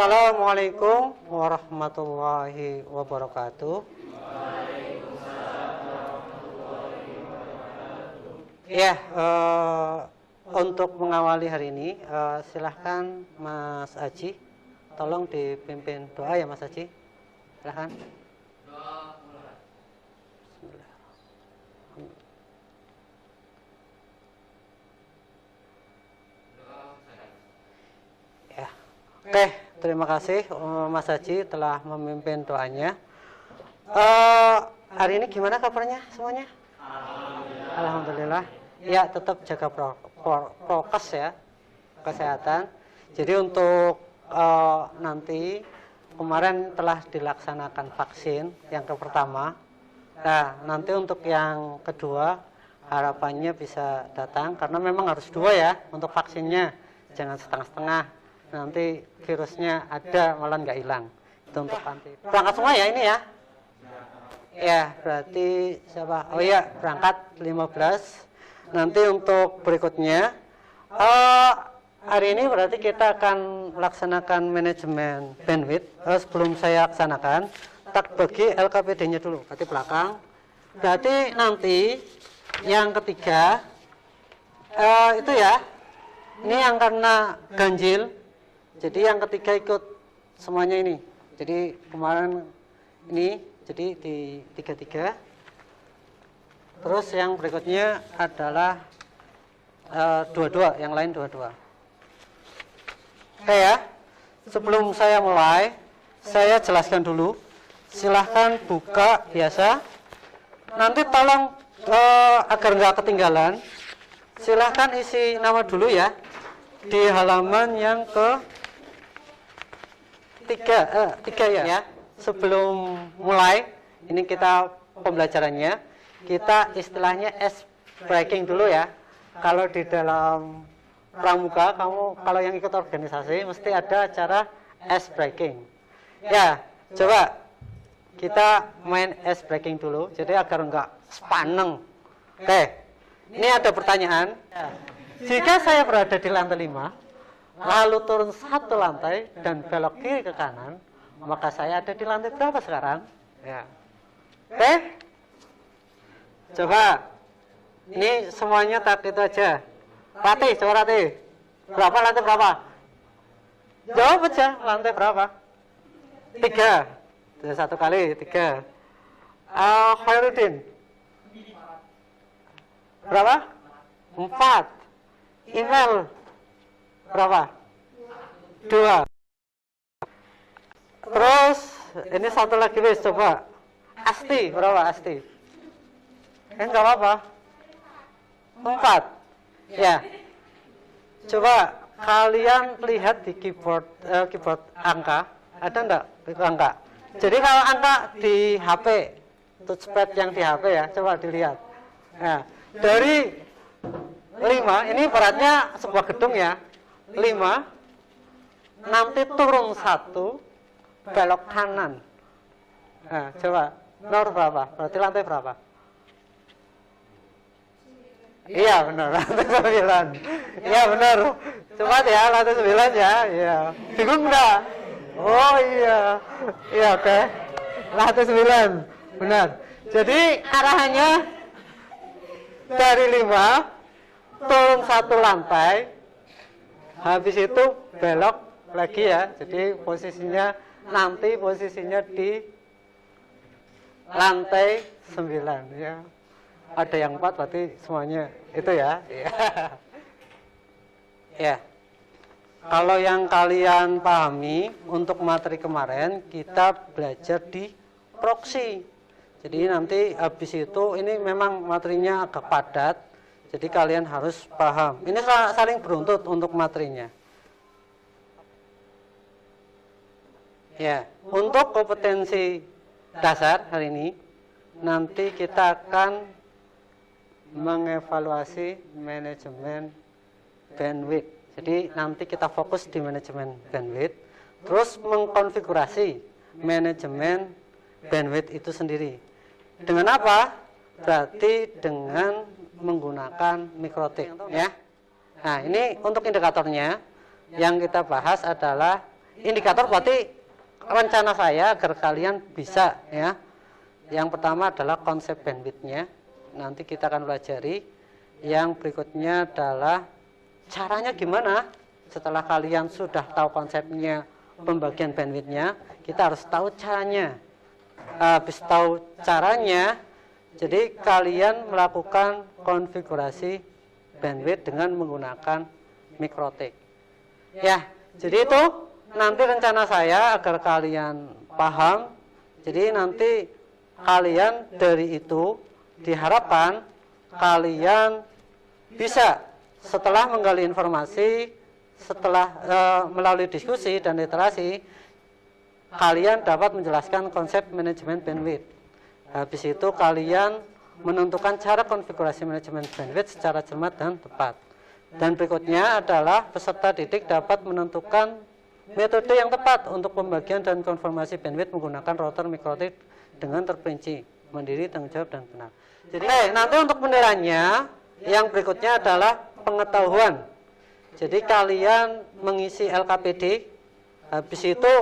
Assalamualaikum warahmatullahi wabarakatuh. Ya, untuk mengawali hari ini, silahkan Mas Aji, tolong dipimpin doa ya Mas Aji. Silahkan. Ya, oke, terima kasih Mas Aji telah memimpin doanya. Hari ini gimana kabarnya semuanya? Alhamdulillah. Ya, tetap jaga prokes ya, kesehatan. Jadi untuk nanti kemarin telah dilaksanakan vaksin yang pertama. Nah, nanti untuk yang kedua harapannya bisa datang karena memang harus 2 ya untuk vaksinnya. Jangan setengah-setengah. Nanti virusnya ada malah nggak hilang. Itu untuk nanti. Berangkat semua ya ini ya? Ya, berarti siapa? Oh iya, berangkat 15. Nanti untuk berikutnya, hari ini berarti kita akan laksanakan manajemen bandwidth. Sebelum saya laksanakan, tak bagi LKPD-nya dulu, berarti belakang. Berarti nanti yang ketiga, itu ya, ini yang karena ganjil. Jadi yang ketiga ikut semuanya ini. Jadi kemarin ini, jadi di 33. Terus yang berikutnya adalah 22, yang lain 22. Oke ya, sebelum saya mulai, saya jelaskan dulu. Silahkan buka biasa. Nanti tolong agar nggak ketinggalan, silahkan isi nama dulu ya di halaman yang ke 3 ya. Sebelum mulai, ini kita pembelajarannya, kita istilahnya ice breaking dulu ya. Kalau di dalam pramuka, kamu kalau yang ikut organisasi mesti ada acara ice breaking. Ya, coba kita main ice breaking dulu, jadi agar enggak sepaneng. Oke, ini ada pertanyaan. Jika saya berada di lantai 5, lalu turun 1 lantai dan belok kiri ke kanan, maka saya ada di lantai berapa sekarang? Ya. Oke? Coba. Ini semuanya tak itu aja. Ratih, coba Ratih. Berapa lantai berapa? Jawab aja, lantai berapa? 3. Jadi 1 kali, 3. Khairuddin. Berapa? 4. Email. Berapa? 2. Terus ini 1 lagi wis, coba. Asti, berapa Asti? Enggak apa-apa. 4. Ya. Coba kalian lihat di keyboard angka, ada enggak angka? Jadi kalau angka di HP, touchpad yang di HP ya, coba dilihat. Nah, dari 5, ini beratnya sebuah gedung ya. 5, nanti turun 1, belok kanan. Nah, coba, nomor berapa? Berarti lantai berapa? Iya benar, lantai 9. Iya benar. Coba ya, lantai 9 ya. Iya. Bingung enggak? Oh iya. Iya oke. Lantai 9. Benar. Jadi arahannya dari 5 turun 1 lantai. Habis itu belok lagi ya. Jadi posisinya nanti di lantai 9 ya. Ada yang 4 berarti semuanya itu ya. Ya. Kalau yang kalian pahami untuk materi kemarin kita belajar di proksi. Jadi nanti habis itu ini memang materinya agak padat. Jadi kalian harus paham. Ini saling beruntut untuk materinya. Ya, untuk kompetensi dasar hari ini nanti kita akan mengevaluasi manajemen bandwidth. Jadi nanti kita fokus di manajemen bandwidth, terus mengkonfigurasi manajemen bandwidth itu sendiri. Dengan apa? Berarti dengan menggunakan mikrotik ya. Nah, ini untuk indikatornya yang kita bahas adalah indikator berarti rencana saya agar kalian bisa ya. Yang pertama adalah konsep bandwidth-nya. Nanti kita akan pelajari. Yang berikutnya adalah caranya gimana. Setelah kalian sudah tahu konsepnya, pembagian bandwidth-nya, kita harus tahu caranya. Habis tahu caranya, jadi kalian melakukan konfigurasi bandwidth dengan menggunakan MikroTik. Ya, jadi itu nanti rencana saya agar kalian paham. Jadi nanti kalian dari itu diharapkan kalian bisa setelah menggali informasi, setelah melalui diskusi dan literasi, kalian dapat menjelaskan konsep manajemen bandwidth. Habis itu kalian menentukan cara konfigurasi manajemen bandwidth secara cermat dan tepat. Dan berikutnya adalah peserta didik dapat menentukan metode yang tepat untuk pembagian dan konfirmasi bandwidth menggunakan router MikroTik dengan terperinci, mandiri, tanggung jawab, dan benar. Jadi nanti untuk penilaiannya yang berikutnya adalah pengetahuan. Jadi kalian mengisi LKPD, habis itu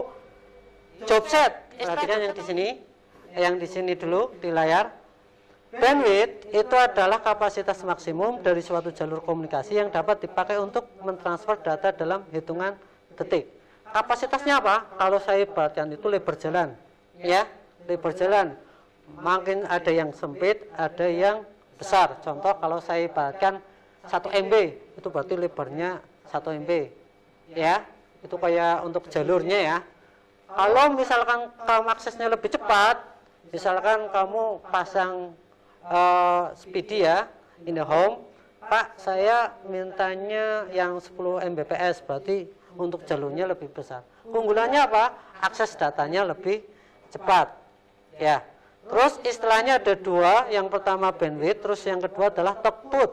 job set. Perhatikan yang di sini dulu di layar. Bandwidth itu adalah kapasitas maksimum dari suatu jalur komunikasi yang dapat dipakai untuk mentransfer data dalam hitungan detik. Kapasitasnya apa? Kalau saya ibaratkan itu lebar jalan, ya, lebar jalan. Makin ada yang sempit, ada yang besar. Contoh kalau saya ibaratkan 1 MB, itu berarti lebarnya 1 MB, ya. Itu kayak untuk jalurnya ya. Kalau misalkan kamu aksesnya lebih cepat, misalkan kamu pasang speedy ya, in the home, Pak, saya mintanya yang 10 Mbps, berarti untuk jalurnya lebih besar. Keunggulannya apa? Akses datanya lebih cepat, ya. Terus istilahnya ada dua, yang pertama bandwidth, terus yang kedua adalah throughput.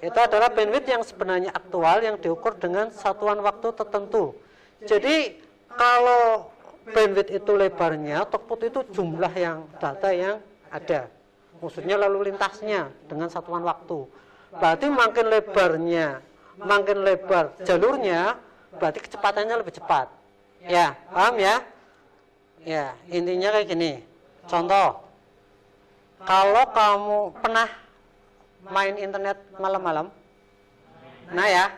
Itu adalah bandwidth yang sebenarnya aktual yang diukur dengan satuan waktu tertentu. Jadi kalau bandwidth itu lebarnya, throughput itu jumlah yang data yang ada. Maksudnya lalu lintasnya dengan satuan waktu. Berarti makin lebarnya, makin lebar jalurnya, berarti kecepatannya lebih cepat. Ya, paham ya? Ya, intinya kayak gini. Contoh, kalau kamu pernah main internet malam-malam, nah ya,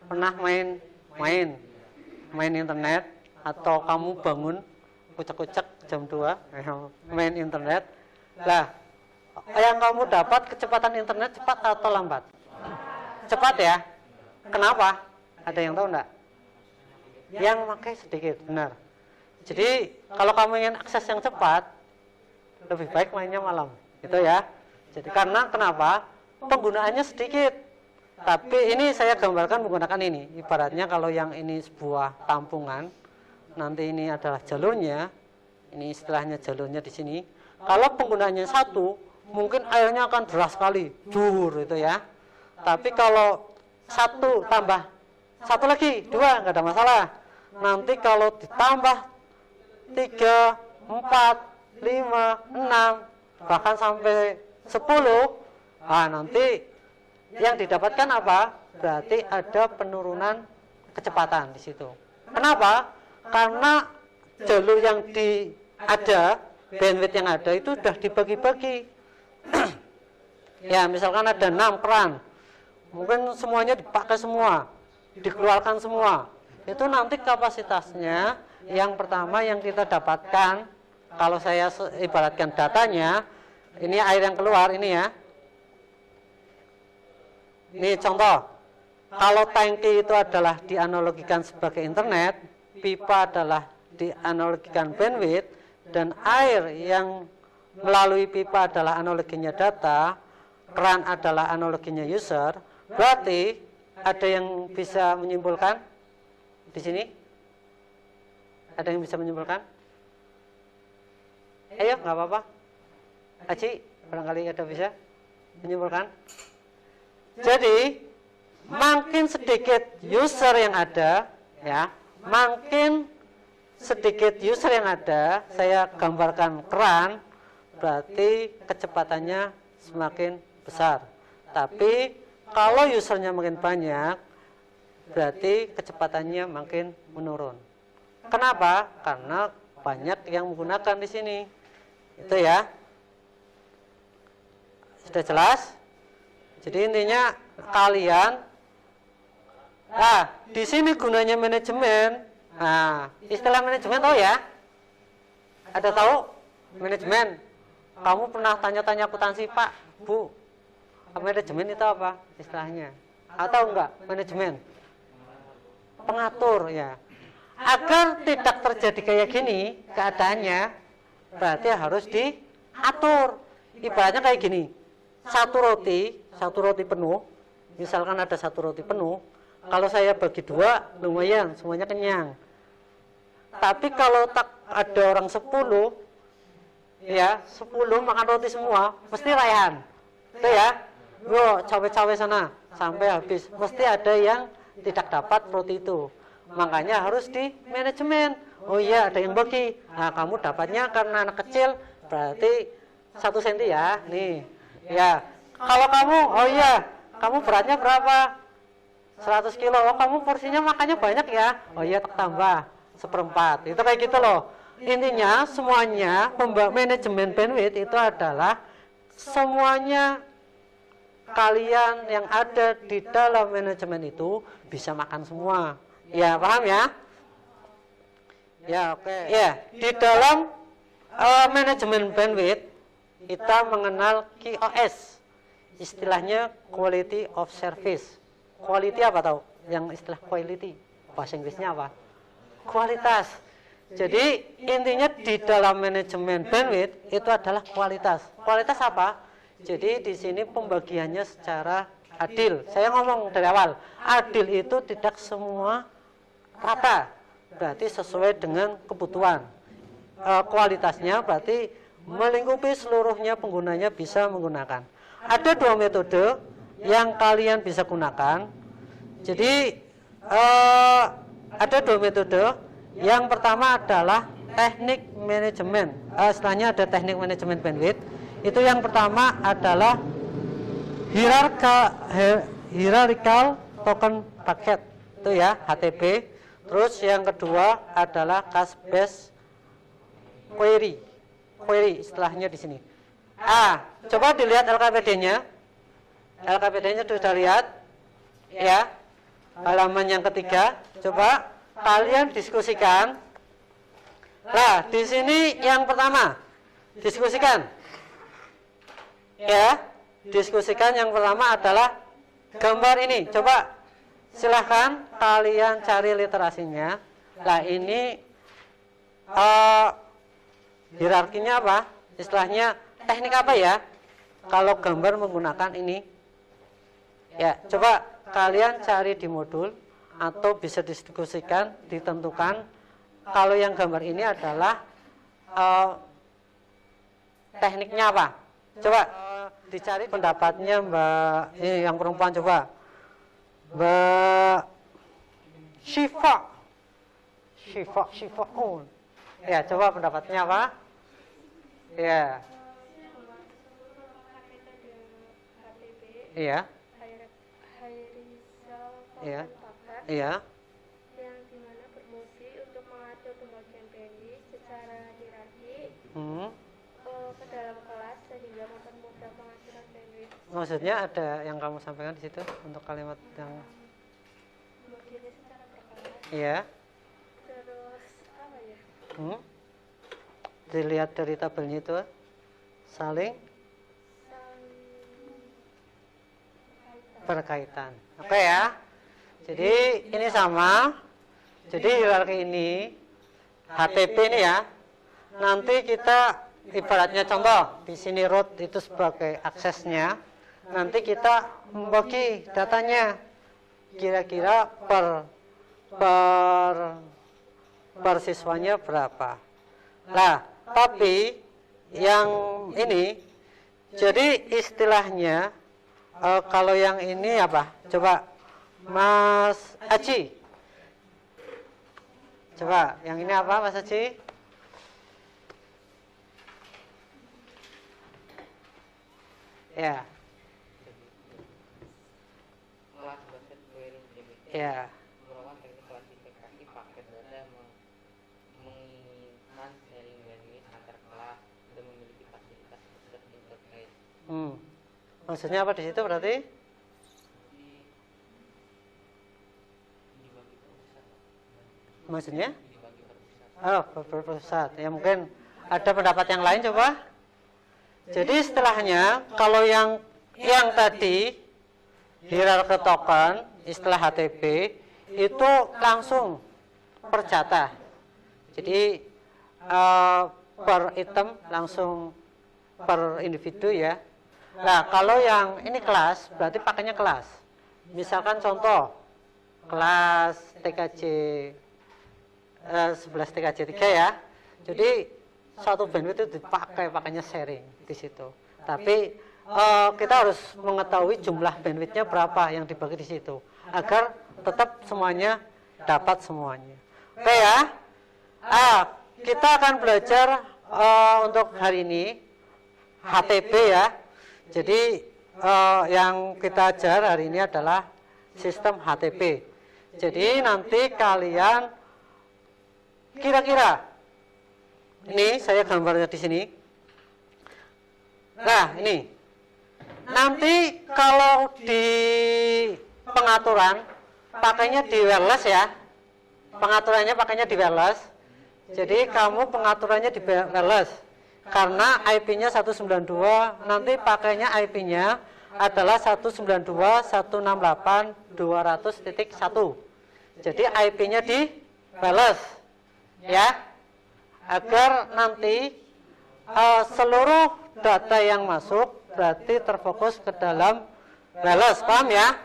pernah main internet, atau kamu bangun kucek-kucek jam 2 main internet. Lah, yang kamu dapat kecepatan internet cepat atau lambat? Cepat ya. Kenapa? Ada yang tahu enggak? Yang pakai sedikit, benar. Jadi kalau kamu ingin akses yang cepat, lebih baik mainnya malam, gitu ya. Jadi karena kenapa? Penggunaannya sedikit. Tapi ini saya gambarkan menggunakan ini. Ibaratnya kalau yang ini sebuah tampungan, nanti ini adalah jalurnya. Ini istilahnya jalurnya di sini. Kalau penggunaannya satu, mungkin airnya akan deras sekali, jur itu ya. Tapi kalau satu tambah satu lagi, 2, nggak ada masalah. Nanti kalau ditambah 3, 4, 5, 6, bahkan sampai 10, nanti yang didapatkan apa? Berarti ada penurunan kecepatan di situ. Kenapa? Karena jalur yang ada, bandwidth yang ada itu sudah dibagi-bagi. Ya, misalkan ada 6 keran, mungkin semuanya dipakai semua, dikeluarkan semua. Itu nanti kapasitasnya yang pertama yang kita dapatkan, kalau saya ibaratkan datanya, ini air yang keluar ini ya. Ini contoh, kalau tangki itu adalah dianalogikan sebagai internet, pipa adalah dianalogikan bandwidth, dan air yang melalui pipa adalah analoginya data, keran adalah analoginya user. Berarti ada yang bisa menyimpulkan di sini? Ada yang bisa menyimpulkan? Ayo, nggak apa-apa. Aci, barangkali ada bisa menyimpulkan. Jadi makin sedikit user yang ada, ya, makin sedikit user yang ada, saya gambarkan keran, berarti kecepatannya semakin besar. Tapi kalau usernya makin banyak, berarti kecepatannya makin menurun. Kenapa? Karena banyak yang menggunakan di sini. Itu ya. Sudah jelas? Jadi intinya kalian, nah di sini gunanya manajemen. Nah, istilah manajemen tahu ya? Ada tahu? Manajemen. Kamu pernah tanya-tanya akuntansi, Pak, Bu, manajemen itu apa istilahnya? Atau enggak? Manajemen. Pengatur ya. Agar tidak terjadi kayak gini keadaannya, berarti harus diatur. Ibaratnya kayak gini. Satu roti penuh, misalkan ada satu roti penuh, kalau saya bagi dua, lumayan, semuanya kenyang. Tapi kalau tak ada orang 10, ya 10 makan roti semua, mesti raihan. Itu ya, bro, cawe-cawe sana, sampai habis. Mesti ada yang tidak dapat roti itu. Makanya harus di manajemen. Oh iya, ada yang bagi. Nah, kamu dapatnya karena anak kecil, berarti 1 senti ya, nih. Ya, kalau kamu, oh iya, kamu beratnya berapa? 100 kilo, oh kamu porsinya makannya banyak ya? Oh iya, tambah 1/4, itu kayak gitu loh. Intinya semuanya, manajemen bandwidth itu adalah semuanya kalian yang ada di dalam manajemen itu bisa makan semua. Ya, paham ya? Ya, oke. Ya, di dalam manajemen bandwidth kita mengenal QoS, istilahnya quality of service. Quality apa tahu? Yang istilah quality, bahasa Inggrisnya apa? Kualitas. Jadi intinya di dalam manajemen bandwidth itu adalah kualitas. Kualitas apa? Jadi di sini pembagiannya secara adil. Saya ngomong dari awal, adil itu tidak semua rata, berarti sesuai dengan kebutuhan. Kualitasnya berarti melingkupi seluruhnya penggunanya bisa menggunakan. Ada 2 metode yang kalian bisa gunakan. Jadi ada 2 metode. Yang pertama adalah teknik manajemen. Setelahnya ada teknik manajemen bandwidth. Itu yang pertama adalah hierarchical token packet. Itu ya, HTP. Terus yang kedua adalah cache based query. Query istilahnya di sini. Coba dilihat LKPD-nya. LKPD-nya sudah lihat? Ya. Halaman yang ketiga. Coba kalian diskusikan. Nah, di sini yang pertama diskusikan. Ya, diskusikan yang pertama adalah gambar ini. Coba silahkan kalian cari literasinya. Nah, ini hierarkinya apa? Istilahnya teknik apa ya? Kalau gambar menggunakan ini. Ya, coba kalian cari di modul atau bisa didiskusikan, ditentukan. Kalau yang gambar ini adalah tekniknya apa? Coba dicari pendapatnya Mbak, ini yang perempuan coba. Mbak Syifa. Oh. Ya, coba pendapatnya apa? Ya. Iya. Iya. Iya. Yang dimana berfungsi untuk mengatur pembagian bandwidth secara hierarki ke dalam kelas sehingga mempermudah pengaturan bandwidth. Maksudnya ada yang kamu sampaikan di situ untuk kalimat yang Pembagiannya secara per kelas. iya. Terus apa ya? Dilihat dari tabelnya itu saling berkaitan. Oke ya. Jadi ini sama. Jadi hierarki ini HTTP ini ya. Nanti kita ibaratnya contoh di sini root itu sebagai aksesnya. Nanti kita membagi datanya kira-kira per siswanya berapa. Nah, tapi yang ini jadi istilahnya kalau yang ini apa? Coba Mas Aji. Coba yang ini apa Mas Aji? Ya. Ya. Maksudnya apa di situ berarti? Maksudnya? Oh, berpusat. Ya mungkin ada pendapat yang lain coba. Jadi istilahnya kalau yang tadi hierarki token, istilah HTP itu langsung per jatah. Jadi per item langsung per individu ya. Nah, kalau yang ini kelas berarti pakainya kelas. Misalkan contoh kelas TKJ 11 TKJ 3 ya. Jadi satu bandwidth itu pakainya sharing di situ. Tapi kita harus mengetahui jumlah bandwidthnya berapa yang dibagi di situ agar tetap semuanya dapat semuanya. Oke ya. Kita akan belajar untuk hari ini HTP ya. Jadi yang kita ajar hari ini adalah sistem HTP. Jadi nanti kalian kira-kira ini saya gambarnya di sini. Nah, ini. Nanti kalau di pengaturan pakainya di wireless ya. Pengaturannya pakainya di wireless. Jadi kamu pengaturannya di wireless. Karena IP-nya 192, nanti pakainya IP-nya adalah 192.168.200.1. Jadi IP-nya di wireless. Ya. Agar nanti seluruh data yang masuk berarti terfokus ke dalam wireless, paham ya?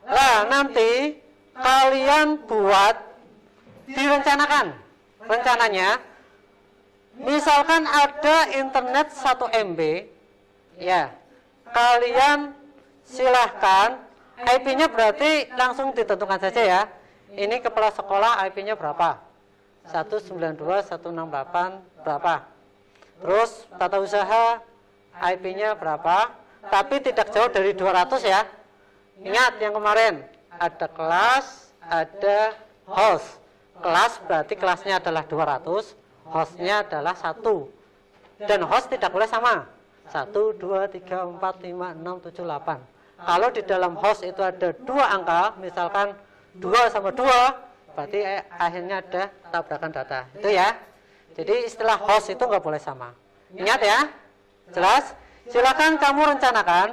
Nah, nanti kalian buat direncanakan rencananya. Misalkan ada internet 1 MB, ya, kalian silahkan IP-nya berarti langsung ditentukan saja ya. Ini kepala sekolah IP-nya berapa? 192.168 berapa? Terus tata usaha IP-nya berapa? Tapi tidak jauh dari 200 ya. Ingat yang kemarin, ada kelas, ada host. Kelas berarti kelasnya adalah 200, hostnya adalah 1. Dan host tidak boleh sama. 1, 2, 3, 4, 5, 6, 7, 8. Kalau di dalam host itu ada 2 angka, misalkan 2 sama 2, berarti akhirnya ada tabrakan data. Itu ya. Jadi istilah host itu nggak boleh sama. Ingat ya? Jelas? Silakan kamu rencanakan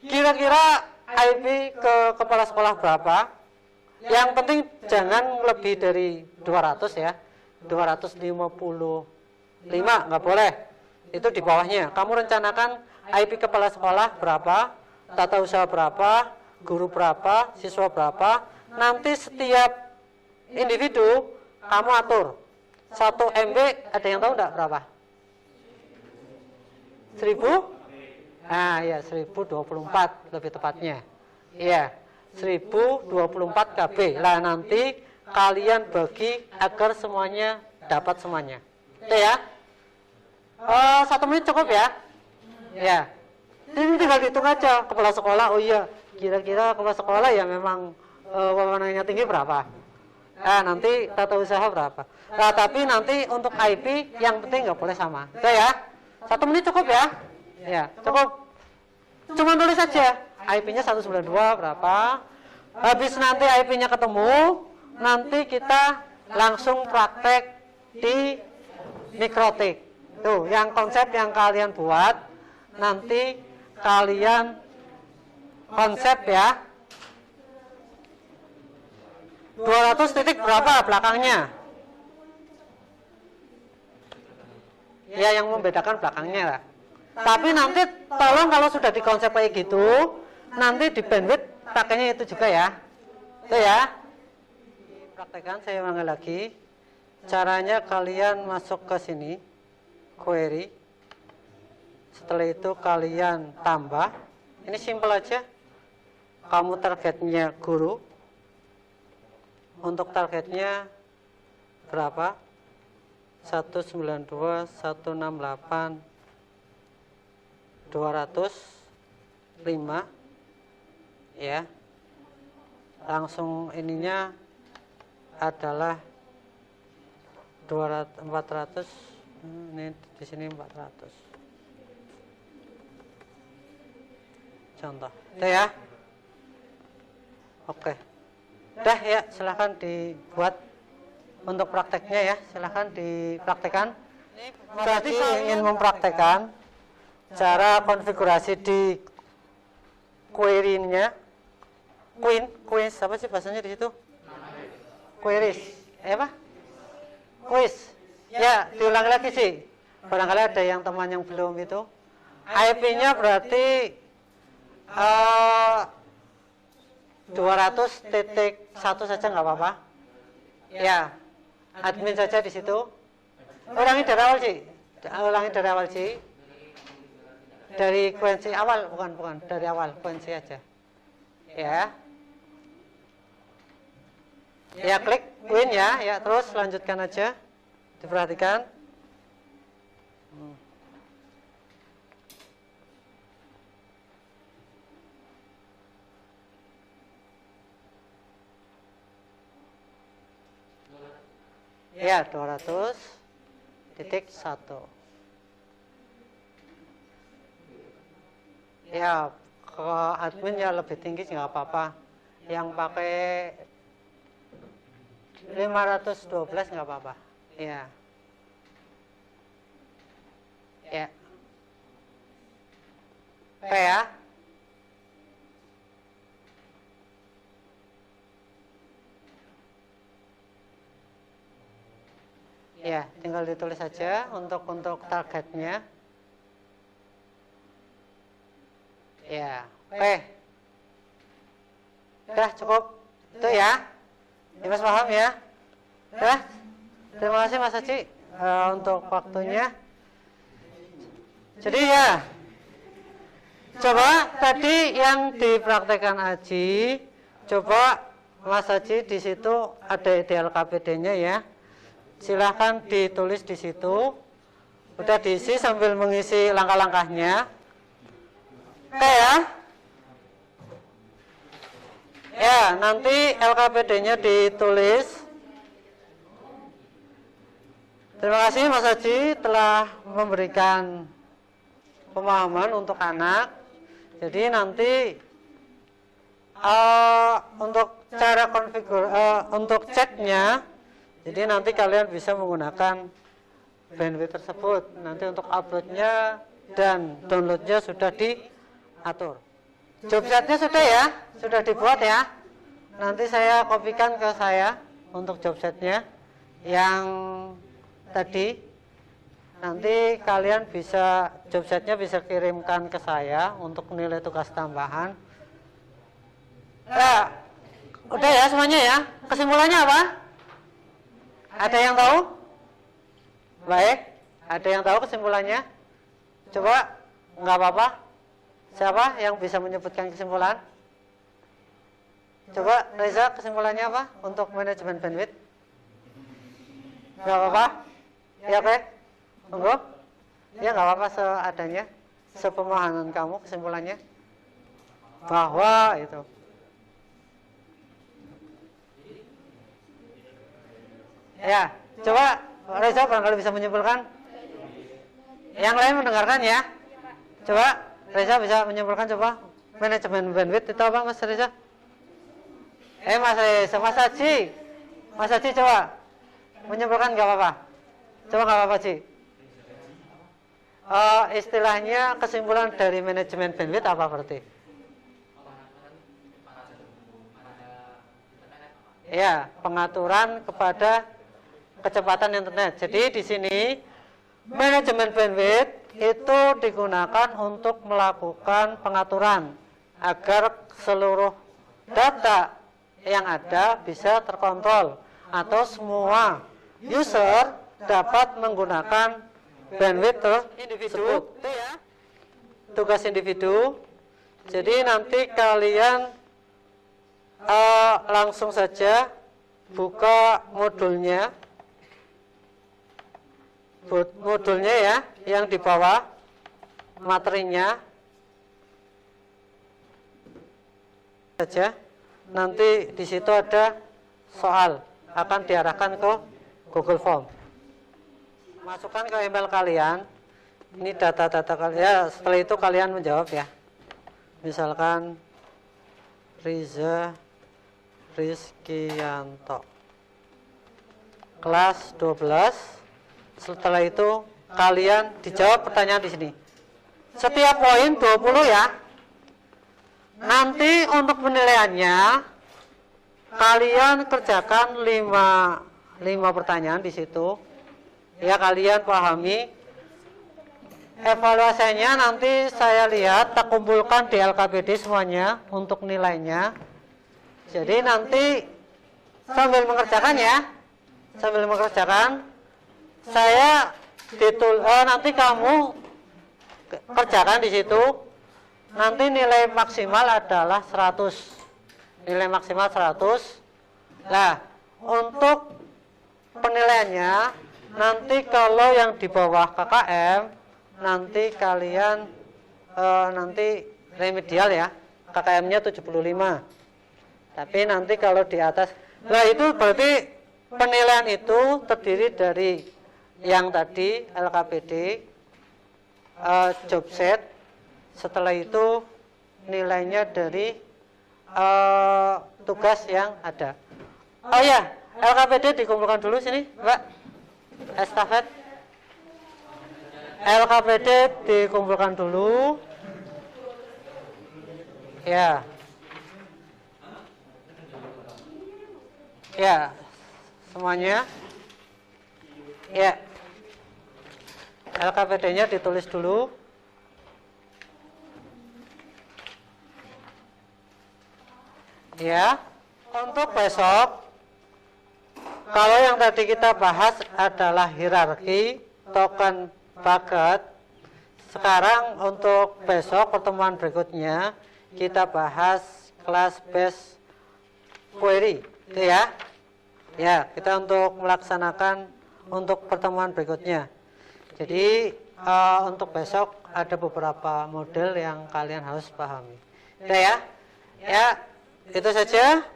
kira-kira IP ke kepala sekolah berapa. Yang penting jangan lebih dari 200 ya. 255 nggak boleh. Itu di bawahnya. Kamu rencanakan IP kepala sekolah berapa, tata usaha berapa, guru berapa, siswa berapa. Nanti setiap individu kamu atur. 1 MB ada yang tahu enggak berapa? 1000? Nah, ya 1024 lebih tepatnya. Iya, 1024 KB. Lah nanti kalian bagi agar semuanya dapat semuanya. Oke ya? 1 menit cukup ya? Ya. Ini tinggal dihitung aja kepala sekolah. Oh iya, kira-kira kepala sekolah ya memang wewenangnya tinggi berapa? Nah, nanti tata usaha berapa? Nah, tapi nanti untuk IP yang penting nggak boleh sama. Oke ya? 1 menit cukup ya? Ya, cukup. Cuma tulis saja. IP-nya 192 berapa? Habis nanti IP-nya ketemu, nanti kita langsung praktek di mikrotik. Tuh, yang konsep yang kalian buat, nanti kalian konsep ya. 200 titik berapa belakangnya? Ya, yang membedakan belakangnya lah. Tapi nanti tolong kalau sudah dikonsep kayak gitu, nanti di bandwidth pakainya itu juga ya. Itu ya. Praktekkan, saya ulangi lagi. Caranya kalian masuk ke sini, query. Setelah itu kalian tambah. Ini simple aja. Kamu targetnya guru. Untuk targetnya berapa? 192.168.205 ya. Langsung ininya adalah 400. Ini di sini 400. contoh. Itu ya. Oke. Udah ya, silahkan dibuat untuk prakteknya ya. Silahkan dipraktekkan. Berarti ingin mempraktekkan cara konfigurasi di query-nya. Quiz apa sih bahasanya di situ? Queries. Apa? Quiz. Ya, diulang lagi sih. Barangkali ada yang teman yang belum itu. IP-nya berarti 200.1 saja nggak apa-apa. Ya, admin saja di situ. Ulangi dari awal sih. Ulangi dari awal sih. Dari kunci awal, bukan dari awal, kunci aja. Ya. Ya, klik win ya, terus lanjutkan aja. Diperhatikan. Ya, 200.1. Ya, ke admin ya lebih tinggi nggak apa-apa. Yang pakai 512 nggak apa-apa. Ya. Ya. Oke ya. Ya, tinggal ditulis saja untuk targetnya. Ya, oke. Udah cukup. Itu ya. Mas paham ya? Udah. Terima kasih Mas Haji untuk waktunya. Jadi ya, coba tadi yang dipraktekkan Haji, coba Mas Haji di situ ada ideal KPD-nya ya. Silahkan ditulis di situ. Udah diisi sambil mengisi langkah-langkahnya. Oke ya. Ya, nanti LKPD-nya ditulis. Terima kasih Mas Haji telah memberikan pemahaman untuk anak. Jadi nanti untuk cara untuk ceknya, jadi nanti kalian bisa menggunakan bandwidth tersebut. Nanti untuk uploadnya dan downloadnya sudah diatur. Jobsetnya sudah ya, sudah dibuat ya. Nanti saya kopikan ke saya untuk jobsetnya yang tadi. Nanti kalian bisa jobsetnya bisa kirimkan ke saya untuk nilai tugas tambahan. Udah ya semuanya ya. Kesimpulannya apa? Ada yang tahu? Baik, ada yang tahu kesimpulannya? Coba, nggak apa-apa. Siapa yang bisa menyebutkan kesimpulan? Coba, Reza, kesimpulannya apa untuk manajemen bandwidth? Nggak apa-apa? Ya, oke. Monggo. Ya, nggak apa-apa seadanya. Sepemahaman kamu kesimpulannya. Bahwa itu. Ya, coba Reza barangkali bisa menyimpulkan. Yang lain mendengarkan ya. Coba Reza bisa menyimpulkan coba manajemen bandwidth itu apa Mas Reza? Mas Haji. Mas Haji coba menyimpulkan nggak apa-apa. Coba nggak apa-apa Ci. Istilahnya kesimpulan dari manajemen bandwidth apa berarti? Ya, pengaturan kepada kecepatan internet. Jadi di sini manajemen bandwidth itu digunakan untuk melakukan pengaturan agar seluruh data yang ada bisa terkontrol atau semua user dapat menggunakan bandwidth tersebut. Tugas individu. Jadi nanti kalian langsung saja buka modulnya. Modulnya ya, yang di bawah materinya saja. Nanti di situ ada soal akan diarahkan ke Google Form. Masukkan ke email kalian. Ini data-data kalian. Ya, setelah itu kalian menjawab ya. Misalkan Riza Rizkianto. Kelas 12. Setelah itu kalian dijawab pertanyaan di sini. Setiap poin 20 ya. Nanti untuk penilaiannya kalian kerjakan 5 pertanyaan di situ. Ya, kalian pahami. Evaluasinya nanti saya lihat tak kumpulkan di LKPD semuanya untuk nilainya. Jadi nanti sambil mengerjakan ya. Sambil mengerjakan saya nanti kamu kerjakan di situ. Nanti nilai maksimal adalah 100. Nilai maksimal 100. Nah, untuk penilaiannya nanti kalau yang di bawah KKM nanti kalian nanti remedial ya. KKM-nya 75. Tapi nanti kalau di atas, nah itu berarti penilaian itu terdiri dari yang tadi LKPD, job set. Setelah itu nilainya dari tugas yang ada. Oh ya, LKPD dikumpulkan dulu sini, Mbak. Estafet. LKPD dikumpulkan dulu. Ya. Ya. Semuanya. Ya. LKPD-nya ditulis dulu. Ya. Untuk besok, kalau yang tadi kita bahas adalah hierarki, token, bucket. Sekarang untuk besok pertemuan berikutnya kita bahas class based query, itu ya. Ya, kita untuk melaksanakan untuk pertemuan berikutnya. Jadi untuk besok ada beberapa model yang kalian harus pahami. Udah ya? Ya, itu saja.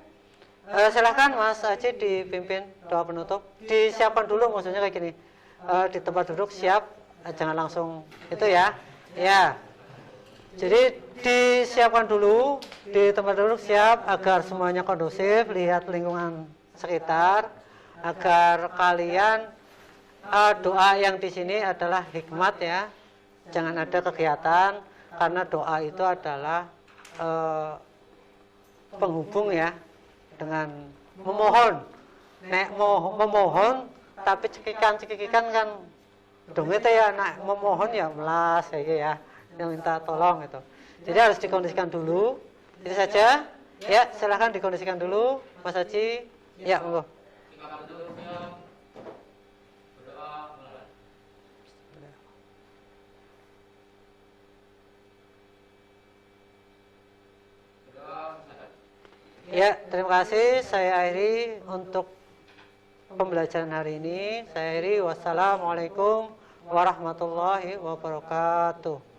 Silahkan Mas Aji dipimpin doa penutup. Disiapkan dulu maksudnya kayak gini. Di tempat duduk siap, jangan langsung itu ya. Ya. Jadi disiapkan dulu di tempat duduk siap agar semuanya kondusif, lihat lingkungan sekitar, agar kalian doa yang di sini adalah hikmat ya. Jangan ada kegiatan karena doa itu adalah penghubung ya dengan memohon. Nek memohon tapi cekikan kan dong itu ya, nak memohon ya melas kayak ya, yang minta tolong itu. Jadi harus dikondisikan dulu. Itu saja. Ya, silahkan dikondisikan dulu Mas Haji. Ya, monggo. Ya, terima kasih. Saya akhiri untuk pembelajaran hari ini. Saya akhiri. Wassalamualaikum warahmatullahi wabarakatuh.